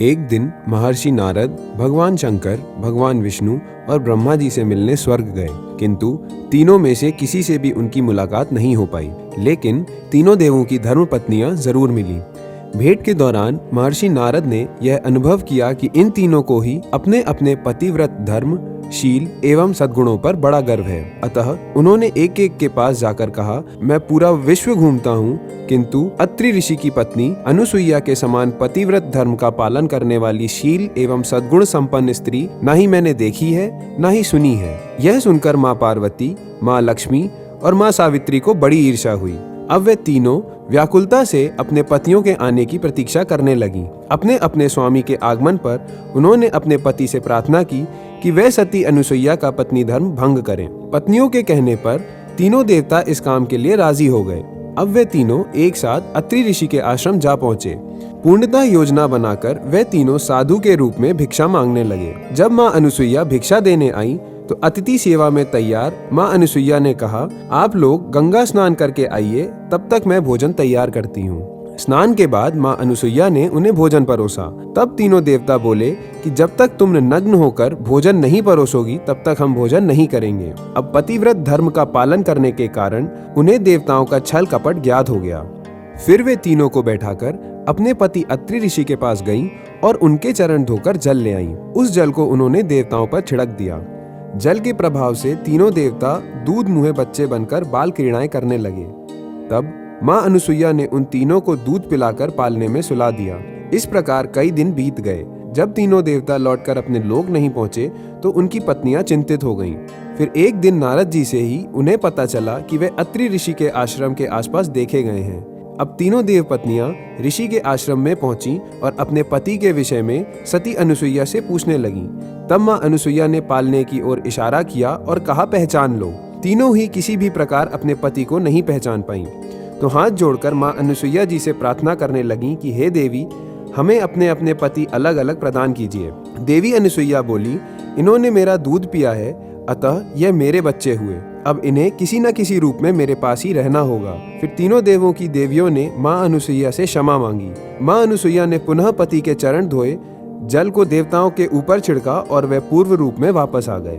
एक दिन महर्षि नारद भगवान शंकर, भगवान विष्णु और ब्रह्मा जी से मिलने स्वर्ग गए, किंतु तीनों में से किसी से भी उनकी मुलाकात नहीं हो पाई। लेकिन तीनों देवों की धर्मपत्नियां जरूर मिली। भेंट के दौरान महर्षि नारद ने यह अनुभव किया कि इन तीनों को ही अपने अपने पतिव्रत धर्म, शील एवं सद्गुणों पर बड़ा गर्व है। अतः उन्होंने एक एक के पास जाकर कहा, मैं पूरा विश्व घूमता हूँ, किंतु अत्रि ऋषि की पत्नी अनुसुईया के समान पतिव्रत धर्म का पालन करने वाली शील एवं सद्गुण संपन्न स्त्री न ही मैंने देखी है, न ही सुनी है। यह सुनकर माँ पार्वती, माँ लक्ष्मी और माँ सावित्री को बड़ी ईर्ष्या हुई। अब वे तीनों व्याकुलता से अपने पतियों के आने की प्रतीक्षा करने लगीं। अपने अपने स्वामी के आगमन पर उन्होंने अपने पति से प्रार्थना की कि वे सती अनुसुईया का पत्नी धर्म भंग करें। पत्नियों के कहने पर तीनों देवता इस काम के लिए राजी हो गए। अब वे तीनों एक साथ अत्रि ऋषि के आश्रम जा पहुंचे। पूर्णतः योजना बनाकर वे तीनों साधु के रूप में भिक्षा मांगने लगे। जब माँ अनुसुईया भिक्षा देने आई तो अतिथि सेवा में तैयार माँ अनुसुईया ने कहा, आप लोग गंगा स्नान करके आइए, तब तक मैं भोजन तैयार करती हूँ। स्नान के बाद माँ अनुसुईया ने उन्हें भोजन परोसा। तब तीनों देवता बोले कि जब तक तुम नग्न होकर भोजन नहीं परोसोगी तब तक हम भोजन नहीं करेंगे। अब पतिव्रत धर्म का पालन करने के कारण उन्हें देवताओं का छल कपट ज्ञात हो गया। फिर वे तीनों को बैठाकर अपने पति अत्रि ऋषि के पास गईं और उनके चरण धोकर जल ले आईं। उस जल को उन्होंने देवताओं पर छिड़क दिया। जल के प्रभाव से तीनों देवता दूध मुँहे बच्चे बनकर बाल क्रीड़ाएं करने लगे। तब माँ अनुसुईया ने उन तीनों को दूध पिलाकर पालने में सुला दिया। इस प्रकार कई दिन बीत गए। जब तीनों देवता लौटकर अपने लोक नहीं पहुंचे तो उनकी पत्नियां चिंतित हो गईं। फिर एक दिन नारद जी से ही उन्हें पता चला कि वे अत्रि ऋषि के आश्रम के आसपास देखे गए हैं। अब तीनों देव पत्नियां ऋषि के आश्रम में पहुंची और अपने पति के विषय में सती अनुसुईया से पूछने लगीं। तब माँ अनुसुईया ने पालने की ओर इशारा किया और कहा, पहचान लो। तीनों ही किसी भी प्रकार अपने पति को नहीं पहचान पाईं, तो हाथ जोड़कर माँ अनुसुईया जी से प्रार्थना करने लगीं कि हे देवी, हमें अपने अपने पति अलग अलग प्रदान कीजिए। देवी अनुसुईया बोली, इन्होंने मेरा दूध पिया है, अतः यह मेरे बच्चे हुए। अब इन्हें किसी न किसी रूप में मेरे पास ही रहना होगा। फिर तीनों देवों की देवियों ने माँ अनुसुईया से क्षमा मांगी। माँ अनुसुईया ने पुनः पति के चरण धोए, जल को देवताओं के ऊपर छिड़का और वे पूर्व रूप में वापस आ गए।